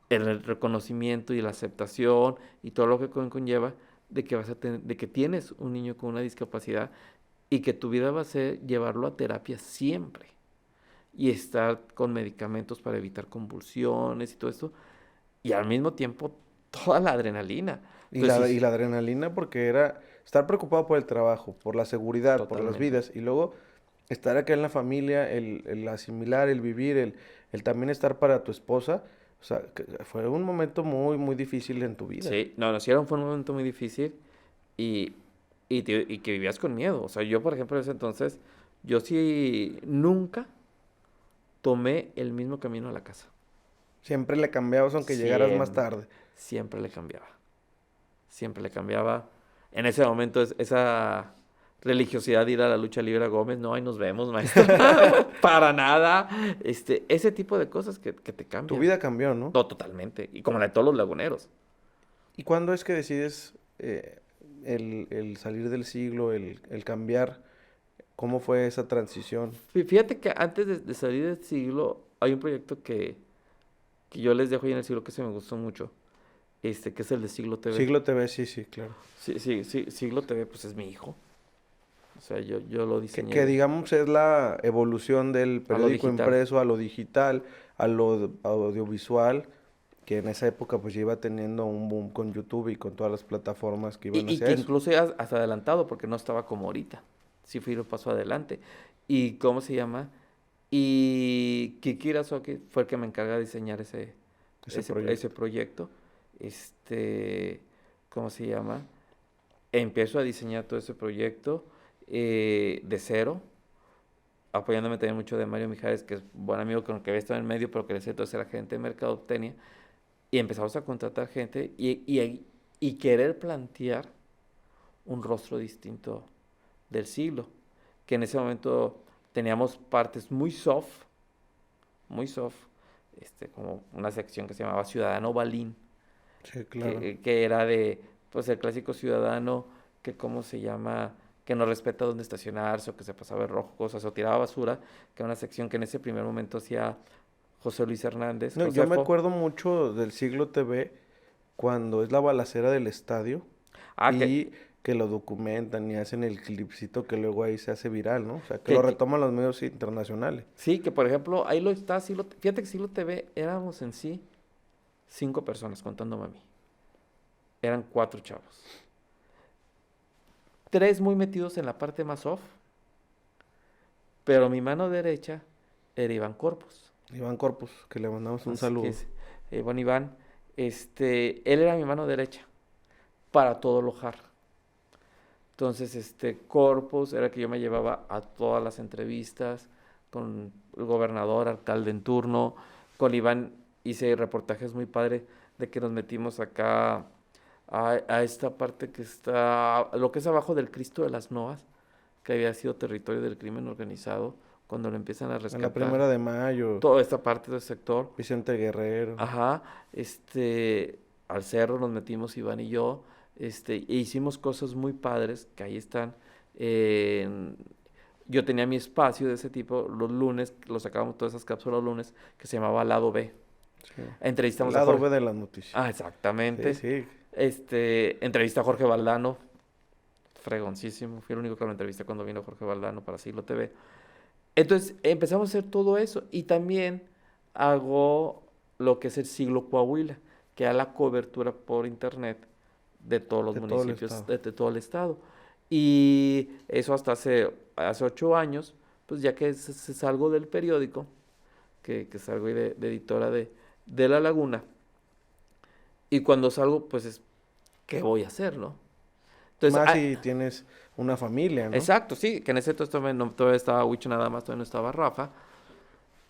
el reconocimiento y la aceptación y todo lo que conlleva de que de que tienes un niño con una discapacidad y que tu vida va a ser llevarlo a terapia siempre y estar con medicamentos para evitar convulsiones y todo esto y al mismo tiempo toda la adrenalina. Y Entonces y sí, la adrenalina porque era estar preocupado por el trabajo, por la seguridad, por las totalmente. vidas, y luego estar acá en la familia, el asimilar, el vivir, el también estar para tu esposa, o sea, fue un momento muy, muy difícil en tu vida. Sí, no, sí, fue un momento muy difícil y, y que vivías con miedo. O sea, yo, por ejemplo, en ese entonces, yo sí nunca tomé el mismo camino a la casa. Siempre le cambiabas aunque llegaras más Siempre, tarde. siempre le cambiaba. Siempre le cambiaba. En ese momento, esa religiosidad de ir a la lucha libre a Gómez, no, ahí nos vemos, maestro. Para nada. Ese tipo de cosas que te Tu cambian. vida cambió, ¿no? No, totalmente. Y como la de todos los laguneros. ¿Y cuándo es que decides el salir del siglo, el cambiar? ¿Cómo fue esa transición? Fíjate que antes de salir del siglo, hay un proyecto que yo les dejo ahí en el siglo que se me gustó mucho, que es el de Siglo TV. Siglo TV, sí, sí, claro. Sí, sí, sí, Siglo TV, pues es mi hijo. O sea, yo lo Que, diseñé que digamos es la evolución del a lo periódico digital. impreso a lo digital, a lo audiovisual, que en esa época pues ya iba teniendo un boom con YouTube y con todas las plataformas que iban Y hacia que eso. incluso ya hasta adelantado, porque no estaba como ahorita. Sí fui un paso adelante. ¿Y cómo se llama? Y Kiki Irazoki fue el que me encarga de diseñar Ese ese proyecto. proyecto. ¿Cómo se llama? Empiezo a diseñar todo ese proyecto de cero, apoyándome también mucho de Mario Mijares, que es buen amigo con el que había estado en medio, pero que le sé todo era gente de mercadotecnia. Y empezamos a contratar gente y querer plantear un rostro distinto del siglo, que en ese momento teníamos partes muy soft, como una sección que se llamaba Ciudadano Balín, Sí, claro. que era de, pues, el clásico ciudadano que, ¿cómo se llama? Que no respeta dónde estacionarse o que se pasaba de rojo, cosas, o tiraba basura, que era una sección que en ese primer momento hacía José Luis Hernández, No, yo me Josefo. acuerdo mucho del Siglo TV cuando es la balacera del estadio Ah, y que lo documentan y hacen el clipcito que luego ahí se hace viral, ¿no? O sea, que lo que, que- retoman los medios internacionales. sí, que por ejemplo, ahí lo está, fíjate que Siglo TV éramos en sí 5 personas contándome a mí. Eran 4 chavos. 3 muy metidos en la parte más off, pero mi mano derecha era Iván Corpus. Iván Corpus, que le mandamos un Así que saludo. es, bueno, Iván, él era mi mano derecha para todo lojar. Entonces, Corpus era el que yo me llevaba a todas las entrevistas con el gobernador, alcalde en turno. Con Iván hice reportajes muy padres de que nos metimos acá a esta parte que está, lo que es abajo del Cristo de las Novas, que había sido territorio del crimen organizado, cuando lo empiezan a En la rescatar. 1 de Mayo, Toda esta parte del sector. Vicente Guerrero. Ajá, al cerro nos metimos Iván y yo, e hicimos cosas muy padres que ahí están. en- yo tenía mi espacio de ese tipo los lunes, lo sacábamos todas esas cápsulas los lunes, que se llamaba Lado B. Sí. El Entrevistamos a lado Jorge. B de las noticias. Ah, Sí, exactamente. sí. Entrevista a Jorge Valdano, fregoncísimo. Fui el único que lo entrevisté cuando vino Jorge Valdano para Siglo TV. Entonces empezamos a hacer todo eso y también hago lo que es el Siglo Coahuila, que era la cobertura por internet de todos los De todo el municipios estado. de todo el estado. Y eso hasta hace 8 años, pues ya que salgo del periódico, que salgo ahí de editora de La Laguna, y cuando salgo, pues es, ¿qué voy a hacer, no? Entonces, Más si tienes una familia, ¿no? exacto, sí, que en ese entonces todavía estaba Huicho nada más, todavía no estaba Rafa.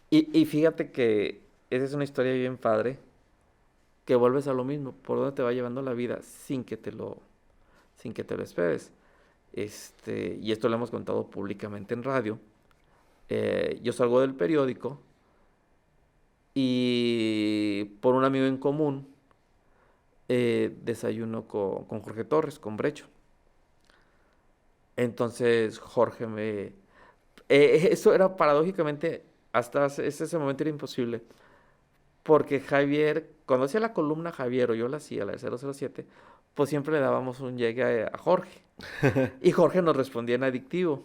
Y fíjate que esa es una historia bien padre, que vuelves a lo mismo, por dónde te va llevando la vida sin que te lo esperes. Y esto lo hemos contado públicamente en radio. Yo salgo del periódico y por un amigo en común desayuno con Jorge Torres, con Brecho. Entonces Jorge eso era paradójicamente, hasta ese momento era imposible. Porque Javier, cuando hacía la columna Javier o yo la hacía, la de 007, pues siempre le dábamos un llegue a Jorge. Y Jorge nos respondía en adictivo.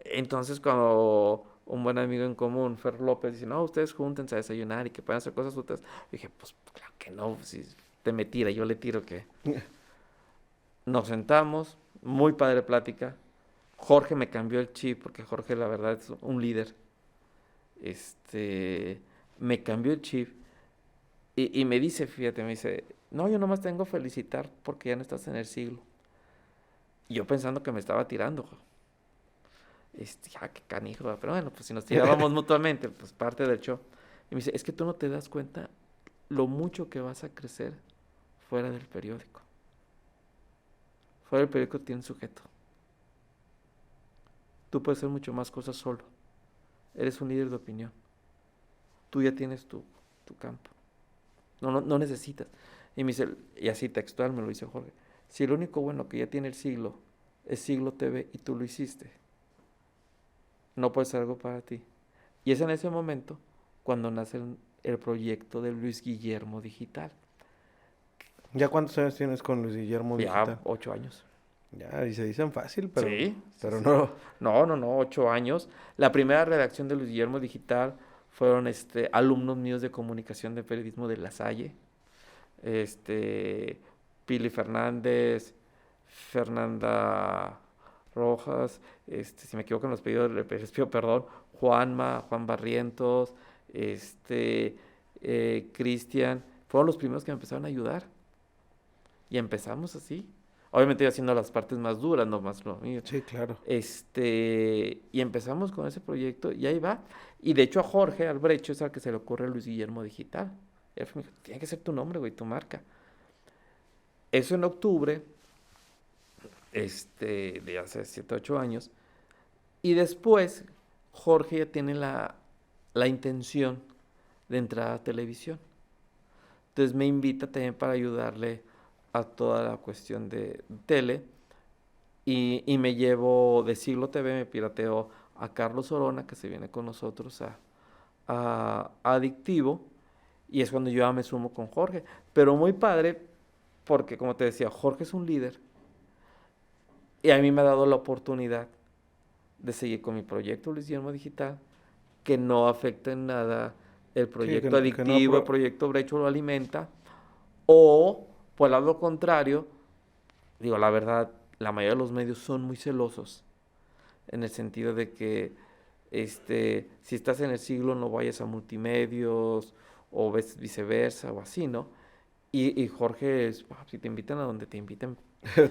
Entonces cuando un buen amigo en común, Fer López, dice, no, ustedes júntense a desayunar y que puedan hacer cosas ustedes. Dije, pues claro que no, si te me tira, yo le tiro que... Nos sentamos, muy padre plática. Jorge me cambió el chip porque Jorge la verdad es un líder. Me cambió el chip y me dice, fíjate, me dice, no, yo nomás tengo que felicitar porque ya no estás en el siglo. Y yo pensando que me estaba tirando. Qué canijo, pero bueno, pues si nos tirábamos mutuamente, pues parte del show. Y me dice, es que tú no te das cuenta lo mucho que vas a crecer fuera del periódico. Fuera del periódico tiene sujeto. Tú puedes hacer mucho más cosas solo. Eres un líder de opinión. Tú ya tienes tu campo. No necesitas. Y me dice, y así textual me lo dice Jorge, si lo único bueno que ya tiene el siglo es Siglo TV y tú lo hiciste, no puede ser algo para ti. Y es en ese momento cuando nace el proyecto de Luis Guillermo Digital. ¿Ya cuántos años tienes con Luis Guillermo Digital? Ya 8 años. Ya, y se dicen fácil, pero, Sí, pero sí. no. No, 8 años. La primera redacción de Luis Guillermo Digital fueron alumnos míos de comunicación de periodismo de La Salle. Pili Fernández, Fernanda Rojas, si me equivoco en los pedidos, les pido perdón, Juan Barrientos, Cristian, fueron los primeros que me empezaron a ayudar. Y empezamos así. Obviamente yo haciendo las partes más duras, no más lo mío. Sí, claro. Y empezamos con ese proyecto y ahí va. Y de hecho a Jorge Albrecho es al que se le ocurre Luis Guillermo Digital. Él me dijo, tiene que ser tu nombre, güey, tu marca. Eso en octubre, de hace 7, 8 años. Y después Jorge ya tiene la intención de entrar a televisión. Entonces me invita también para ayudarle a toda la cuestión de tele. Y me llevo de Siglo TV, me pirateo a Carlos Orona, que se viene con nosotros a Adictivo. Y es cuando yo ya me sumo con Jorge. Pero muy padre, porque como te decía, Jorge es un líder. Y a mí me ha dado la oportunidad de seguir con mi proyecto Luis Guillermo Digital, que no afecta en nada el Sí, proyecto que no Adictivo, el proyecto Brecho lo alimenta. O, por el lado contrario, digo, la verdad, la mayoría de los medios son muy celosos, en el sentido de que si estás en el siglo no vayas a multimedios, o viceversa, o así, ¿no? Y Jorge, si te invitan a donde te inviten,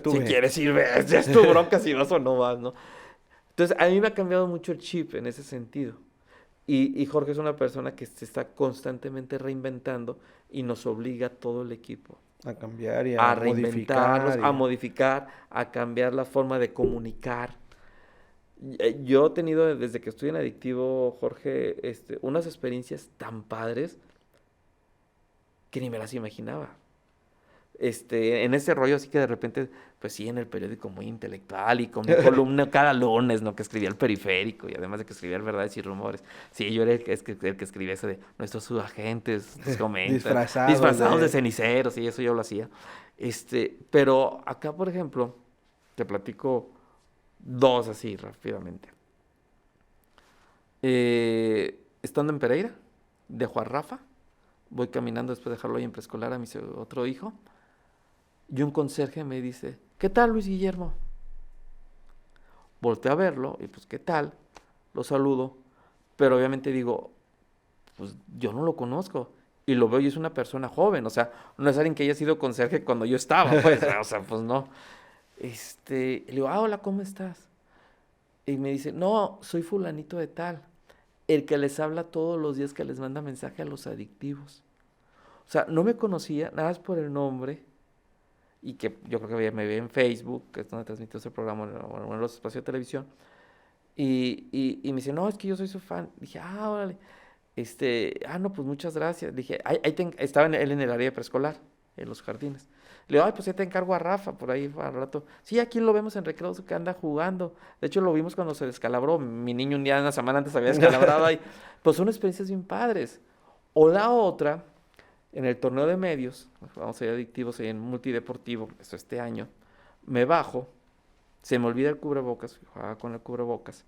tú si ve. quieres ir, ves, ya es tu bronca si vas o no vas, ¿no? Entonces, a mí me ha cambiado mucho el chip en ese sentido. Y Jorge es una persona que se está constantemente reinventando y nos obliga a todo el equipo A cambiar y a a reinventarnos, modificar. a modificar, a cambiar la forma de comunicar. Yo he tenido desde que estoy en Adictivo, Jorge, unas experiencias tan padres que ni me las imaginaba. En ese rollo así que de repente, pues sí, en el periódico muy intelectual y con mi columna cada lunes, ¿no? Que escribía el Periférico y además de que escribía el Verdades y Rumores. Sí, yo era el que escribía eso de nuestros subagentes, nos comentan, disfrazados de ceniceros y eso yo lo hacía. Pero acá, por ejemplo, te platico dos así rápidamente. Estando en Pereira, dejo a Rafa, voy caminando después de dejarlo ahí en preescolar a mi otro hijo. Y un conserje me dice, ¿qué tal, Luis Guillermo? Volteo a verlo y pues, ¿qué tal? Lo saludo, pero obviamente digo, pues yo no lo conozco. Y lo veo y es una persona joven, o sea, no es alguien que haya sido conserje cuando yo estaba, pues, o sea, pues no. Y le digo, hola, ¿cómo estás? Y me dice, no, soy fulanito de tal, el que les habla todos los días, que les manda mensaje a los adictivos. O sea, no me conocía, nada más por el nombre. Y que yo creo que me ve en Facebook, que es donde transmitió ese programa, en los espacios de televisión, y me dice, no, es que yo soy su fan. Dije, órale, no, pues muchas gracias. Dije, estaba él en el área de preescolar, en los jardines. Le digo, pues ya te encargo a Rafa, por ahí al rato. Sí, aquí lo vemos en recreos que anda jugando. De hecho, lo vimos cuando se descalabró. Mi niño un día, una semana antes, había descalabrado ahí. Pues son experiencias bien padres. O la otra, en el torneo de medios, vamos a ir adictivos ahí en multideportivo, eso este año, me bajo, se me olvida el cubrebocas, jugaba con el cubrebocas,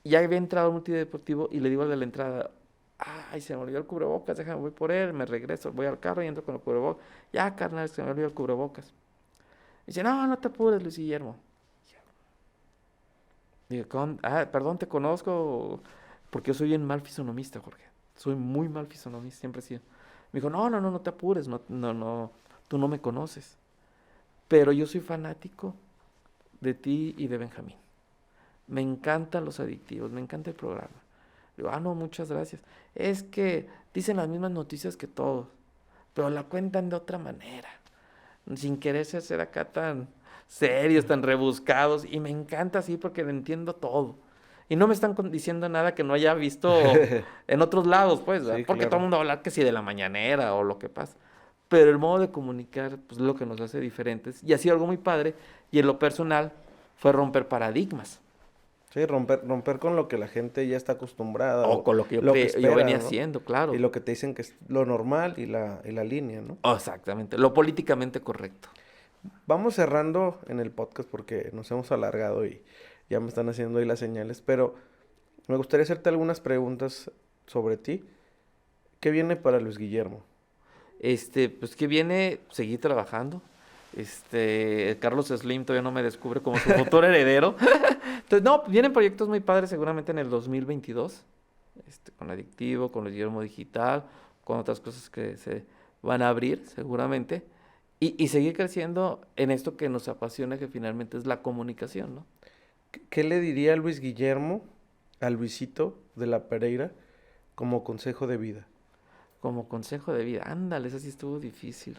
ya había entrado al multideportivo y le digo al de la entrada, ay, se me olvidó el cubrebocas, déjame, voy por él, me regreso, voy al carro y entro con el cubrebocas, ya carnal, se me olvidó el cubrebocas. Dice, no te apures, Luis Guillermo. Digo, perdón, te conozco, porque yo soy un mal fisonomista, Jorge, soy muy mal fisonomista, siempre he sido. Me dijo, no te apures, no, tú no me conoces. Pero yo soy fanático de ti y de Benjamín. Me encantan los adictivos, me encanta el programa. Digo, no, muchas gracias. Es que dicen las mismas noticias que todos, pero la cuentan de otra manera, sin quererse ser acá tan serios, tan rebuscados, y me encanta así porque le entiendo todo. Y no me están diciendo nada que no haya visto en otros lados, pues, ¿verdad? Sí, Porque todo el claro. mundo va a hablar que si de la mañanera o lo que pasa. Pero el modo de comunicar, pues, es lo que nos hace diferentes. Y ha sido algo muy padre. Y en lo personal, fue romper paradigmas. Sí, romper con lo que la gente ya está acostumbrada O o con lo que lo que yo espera, venía ¿no? haciendo, Y claro. lo que te dicen que es lo normal y la línea, ¿no? Oh, exactamente. Lo políticamente correcto. Vamos cerrando en el podcast porque nos hemos alargado y ya me están haciendo ahí las señales, pero me gustaría hacerte algunas preguntas sobre ti. ¿Qué viene para Luis Guillermo? Pues que viene, seguir trabajando. Carlos Slim todavía no me descubre como su futuro heredero. Entonces, no, vienen proyectos muy padres seguramente en el 2022. Con Adictivo, con el Guillermo Digital, con otras cosas que se van a abrir seguramente. Y seguir creciendo en esto que nos apasiona, que finalmente es la comunicación, ¿no? ¿Qué le diría Luis Guillermo a Luisito de la Pereira como consejo de vida? Como consejo de vida. Ándale, eso sí estuvo difícil.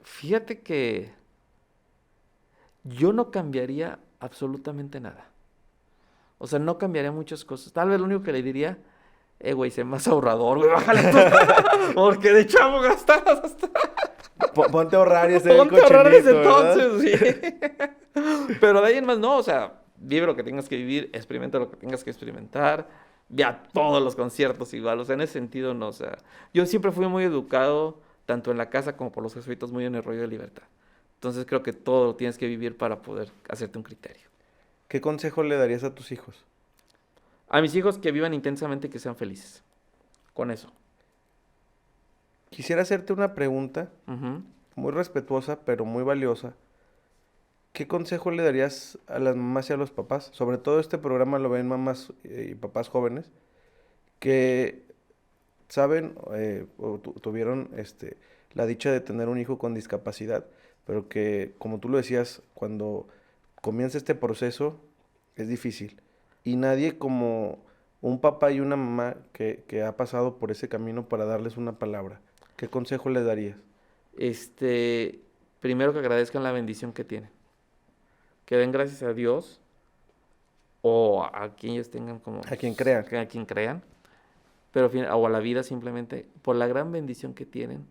Fíjate que yo no cambiaría absolutamente nada. O sea, no cambiaría muchas cosas. Tal vez lo único que le diría, güey, sé más ahorrador, güey, bájale tú. Porque de chavo gastas hasta... Ponte a ahorrar y hacer el Ponte a ahorrar desde cochinito, ¿verdad? entonces, sí. Pero de ahí en más, no, o sea, vive lo que tengas que vivir, experimenta lo que tengas que experimentar, ve a todos los conciertos igual, o sea, en ese sentido, no, o sea, yo siempre fui muy educado, tanto en la casa como por los jesuitas, muy en el rollo de libertad. Entonces creo que todo lo tienes que vivir para poder hacerte un criterio. ¿Qué consejo le darías a tus hijos? A mis hijos que vivan intensamente y que sean felices. Con eso. Quisiera hacerte una pregunta Ujú. muy respetuosa, pero muy valiosa. ¿Qué consejo le darías a las mamás y a los papás? Sobre todo este programa lo ven mamás y papás jóvenes que saben o tuvieron la dicha de tener un hijo con discapacidad, pero que, como tú lo decías, cuando comienza este proceso es difícil. Y nadie como un papá y una mamá que ha pasado por ese camino para darles una palabra. ¿Qué consejo le darías? Este, Primero que agradezcan la bendición que tienen. Que den gracias a Dios o a quien ellos tengan como, A quien crean. a quien crean, pero o a la vida simplemente, por la gran bendición que tienen,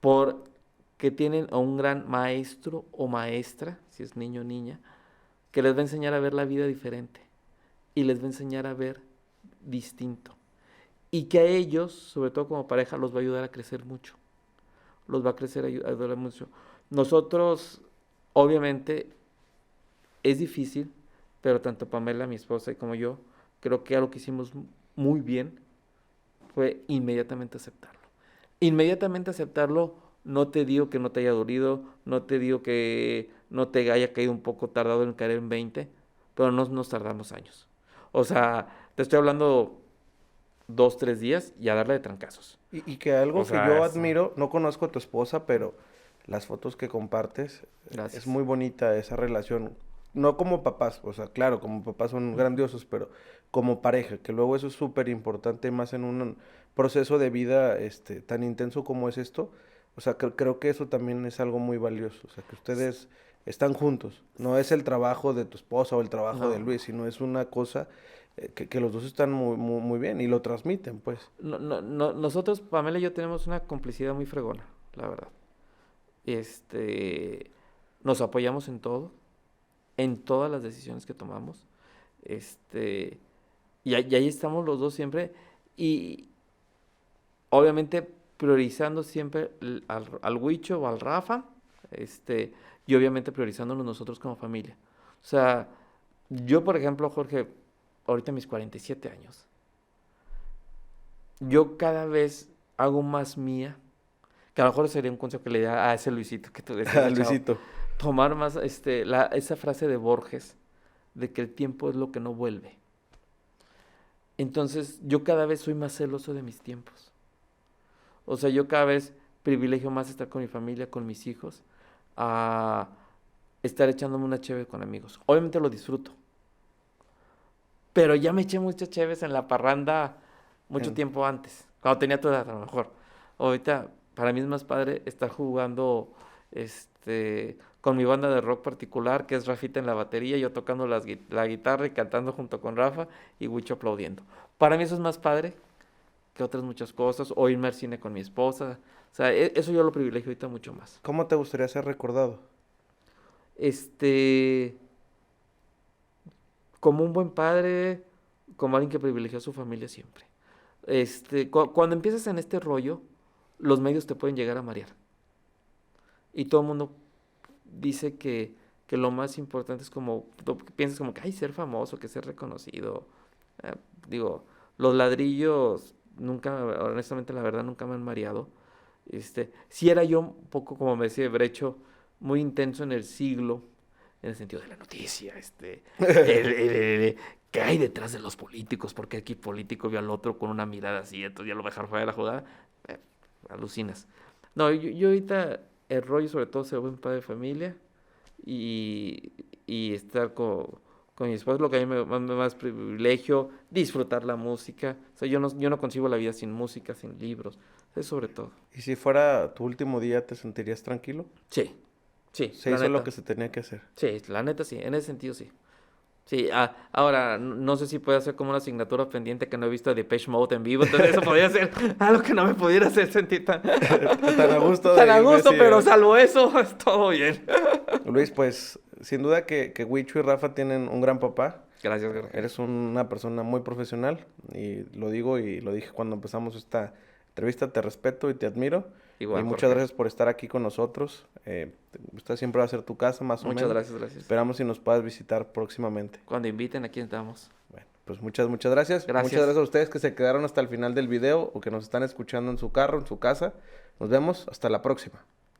por que tienen a un gran maestro o maestra, si es niño o niña, que les va a enseñar a ver la vida diferente y les va a enseñar a ver distinto. Y que a ellos, sobre todo como pareja, los va a ayudar a crecer mucho. Los va a crecer, a ayudar mucho. Nosotros, obviamente, es difícil, pero tanto Pamela, mi esposa, y como yo, creo que algo que hicimos muy bien fue inmediatamente aceptarlo. Inmediatamente aceptarlo, no te digo que no te haya dolido, no te digo que no te haya caído un poco tardado en caer en 20, pero no nos tardamos años. O sea, te estoy hablando 2, 3 días y a darle de trancazos. Y que O algo que sea, yo admiro, no conozco a tu esposa, pero las fotos que compartes, es gracias. muy bonita esa relación. No como papás, o sea, claro, como papás son grandiosos, pero como pareja, que luego eso es súper importante más en un proceso de vida tan intenso como es esto. O sea, creo que eso también es algo muy valioso. O sea, que ustedes están juntos. No es el trabajo de tu esposa o el trabajo de No, Luis, sino es una cosa que los dos están muy bien y lo transmiten, pues. nosotros, Pamela y yo, tenemos una complicidad muy fregona, la verdad. Este, Nos apoyamos en todas las decisiones que tomamos. Este, y ahí estamos los dos siempre. Y obviamente priorizando siempre al Huicho o al Rafa. Y obviamente priorizándonos nosotros como familia. O sea, yo, por ejemplo, Jorge, ahorita mis 47 años, yo cada vez hago más mía, que a lo mejor sería un consejo que le da a ese Luisito que tú decías de chavo, Luisito. tomar más esa frase de Borges, de que el tiempo es lo que no vuelve. Entonces, yo cada vez soy más celoso de mis tiempos. O sea, yo cada vez privilegio más estar con mi familia, con mis hijos, a estar echándome una chévere con amigos. Obviamente lo disfruto, Pero ya me eché muchas cheves en la parranda mucho En- tiempo antes, cuando tenía tu edad a lo mejor. Ahorita, para mí es más padre estar jugando con mi banda de rock particular, que es Rafita en la batería, yo tocando la guitarra y cantando junto con Rafa y Wicho aplaudiendo. Para mí eso es más padre que otras muchas cosas, o irme al cine con mi esposa. O sea, eso yo lo privilegio ahorita mucho más. ¿Cómo te gustaría ser recordado? Este, como un buen padre, como alguien que privilegió a su familia siempre. Cuando empiezas en este rollo, los medios te pueden llegar a marear. Y todo el mundo dice que lo más importante es como, tú piensas como que, ay, ser famoso, que ser reconocido. Eh, Digo, los ladrillos nunca, honestamente, la verdad, nunca me han mareado. Sí era yo un poco, como me decía Brecho, muy intenso en el siglo, en el sentido de la noticia, ¿qué hay detrás de los políticos? Porque aquí político vio al otro con una mirada así, entonces ya lo voy a dejar fuera de la jugada. Eh, Alucinas. No, yo ahorita el rollo sobre todo ser buen padre de familia y, y estar con mi esposa, lo que a mí me más privilegio, disfrutar la música. O sea, yo no concibo la vida sin música, sin libros, es sobre todo. ¿Y si fuera tu último día, te sentirías tranquilo? Sí, sí, Se la hizo lo neta. que se tenía que hacer. Sí, la neta sí, en ese sentido sí. Sí, ahora, no sé si puede ser como una asignatura pendiente que no he visto de Depeche Mode en vivo, entonces eso podría ser algo que no me pudiera hacer sentir tan, Tan a gusto tan de a irme gusto, así, pero ¿verdad? salvo eso, es todo bien. Luis, pues sin duda que Wicho y Rafa tienen un gran papá. Gracias, Jorge. Eres una persona muy profesional y lo digo y lo dije cuando empezamos esta entrevista. Te respeto y te admiro. Y Igual, muchas Jorge. gracias por estar aquí con nosotros. Esta siempre va a ser tu casa, más o Muchas menos. gracias, gracias. Esperamos si nos puedas visitar próximamente. Cuando inviten, aquí estamos. Bueno, pues muchas gracias. Muchas Gracias. gracias a ustedes que se quedaron hasta el final del video o que nos están escuchando en su carro, en su casa. Nos vemos. Hasta la próxima.